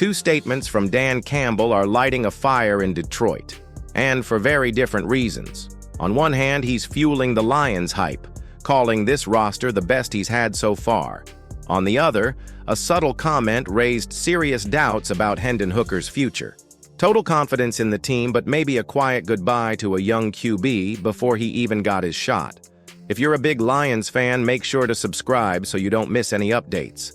Two statements from Dan Campbell are lighting a fire in Detroit, and for very different reasons. On one hand, he's fueling the Lions hype, calling this roster the best he's had so far. On the other, a subtle comment raised serious doubts about Hendon Hooker's future. Total confidence in the team, but maybe a quiet goodbye to a young QB before he even got his shot. If you're a big Lions fan, make sure to subscribe so you don't miss any updates.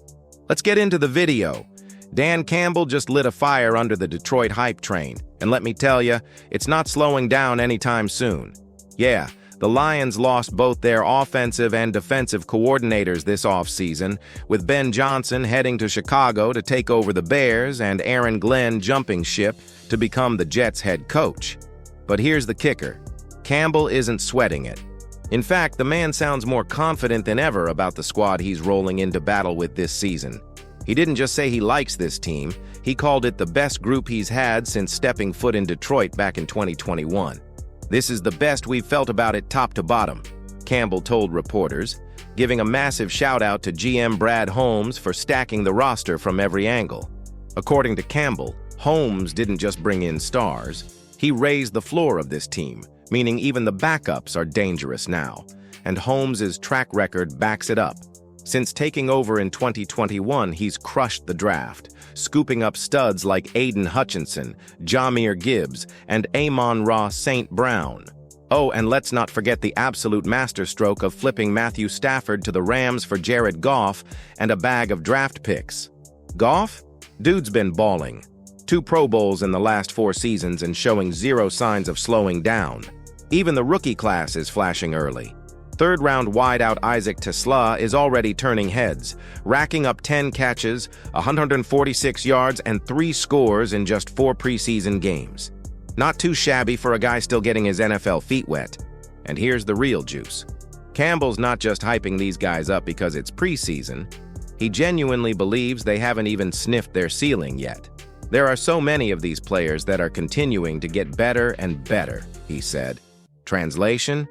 Let's get into the video. Dan Campbell just lit a fire under the Detroit hype train, and let me tell you, it's not slowing down anytime soon. Yeah, the Lions lost both their offensive and defensive coordinators this offseason, with Ben Johnson heading to Chicago to take over the Bears and Aaron Glenn jumping ship to become the Jets' head coach. But here's the kicker. Campbell isn't sweating it. In fact, the man sounds more confident than ever about the squad he's rolling into battle with this season. He didn't just say he likes this team, he called it the best group he's had since stepping foot in Detroit back in 2021. "This is the best we've felt about it top to bottom," Campbell told reporters, giving a massive shout-out to GM Brad Holmes for stacking the roster from every angle. According to Campbell, Holmes didn't just bring in stars, he raised the floor of this team, meaning even the backups are dangerous now, and Holmes' track record backs it up. Since taking over in 2021, he's crushed the draft, scooping up studs like Aiden Hutchinson, Jahmyr Gibbs, and Amon-Ra St. Brown. Oh, and let's not forget the absolute masterstroke of flipping Matthew Stafford to the Rams for Jared Goff and a bag of draft picks. Goff? Dude's been balling. 2 Pro Bowls in the last 4 seasons and showing zero signs of slowing down. Even the rookie class is flashing early. Third-round wideout Isaac Tesla is already turning heads, racking up 10 catches, 146 yards, and 3 scores in just 4 preseason games. Not too shabby for a guy still getting his NFL feet wet. And here's the real juice. Campbell's not just hyping these guys up because it's preseason. He genuinely believes they haven't even sniffed their ceiling yet. "There are so many of these players that are continuing to get better and better," he said. Translation?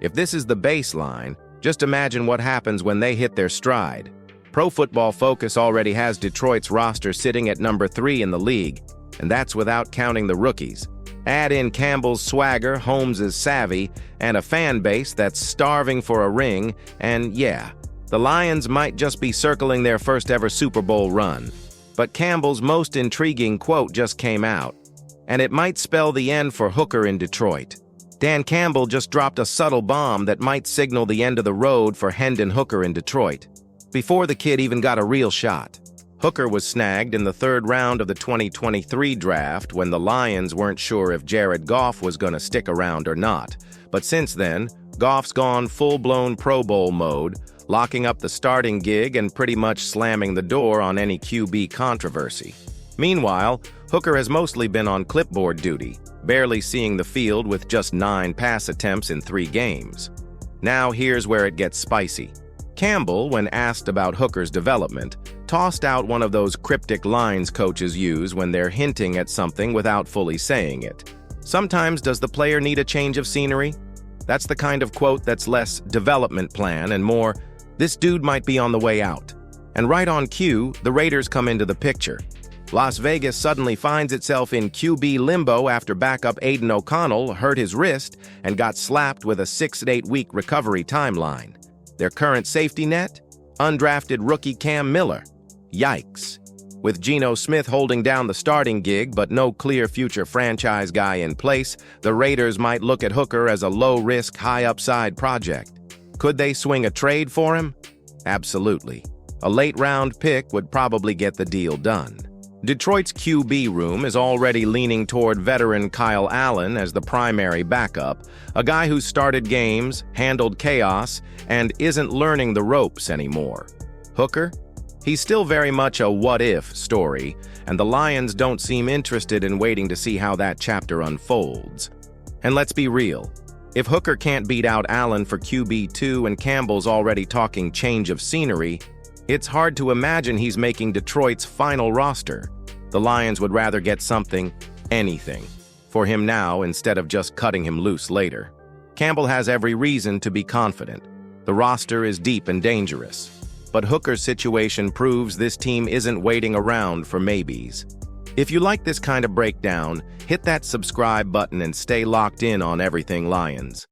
If this is the baseline, just imagine what happens when they hit their stride. Pro Football Focus already has Detroit's roster sitting at number 3 in the league, and that's without counting the rookies. Add in Campbell's swagger, Holmes' savvy, and a fan base that's starving for a ring, and yeah, the Lions might just be circling their first ever Super Bowl run. But Campbell's most intriguing quote just came out, and it might spell the end for Hooker in Detroit. Dan Campbell just dropped a subtle bomb that might signal the end of the road for Hendon Hooker in Detroit. Before the kid even got a real shot, Hooker was snagged in the 3rd round of the 2023 draft when the Lions weren't sure if Jared Goff was going to stick around or not. But since then, Goff's gone full-blown Pro Bowl mode, locking up the starting gig and pretty much slamming the door on any QB controversy. Meanwhile, Hooker has mostly been on clipboard duty, barely seeing the field with just 9 pass attempts in 3 games. Now here's where it gets spicy. Campbell, when asked about Hooker's development, tossed out one of those cryptic lines coaches use when they're hinting at something without fully saying it. Sometimes does the player need a change of scenery? That's the kind of quote that's less development plan and more, this dude might be on the way out. And right on cue, the Raiders come into the picture. Las Vegas suddenly finds itself in QB limbo after backup Aiden O'Connell hurt his wrist and got slapped with a 6 to 8 week recovery timeline. Their current safety net? Undrafted rookie Cam Miller. Yikes. With Geno Smith holding down the starting gig but no clear future franchise guy in place, the Raiders might look at Hooker as a low-risk, high-upside project. Could they swing a trade for him? Absolutely. A late-round pick would probably get the deal done. Detroit's QB room is already leaning toward veteran Kyle Allen as the primary backup, a guy who's started games, handled chaos, and isn't learning the ropes anymore. Hooker? He's still very much a what-if story, and the Lions don't seem interested in waiting to see how that chapter unfolds. And let's be real. If Hooker can't beat out Allen for QB2 and Campbell's already talking change of scenery, it's hard to imagine he's making Detroit's final roster. The Lions would rather get something, anything, for him now instead of just cutting him loose later. Campbell has every reason to be confident. The roster is deep and dangerous. but Hooker's situation proves this team isn't waiting around for maybes. If you like this kind of breakdown, hit that subscribe button and stay locked in on everything Lions.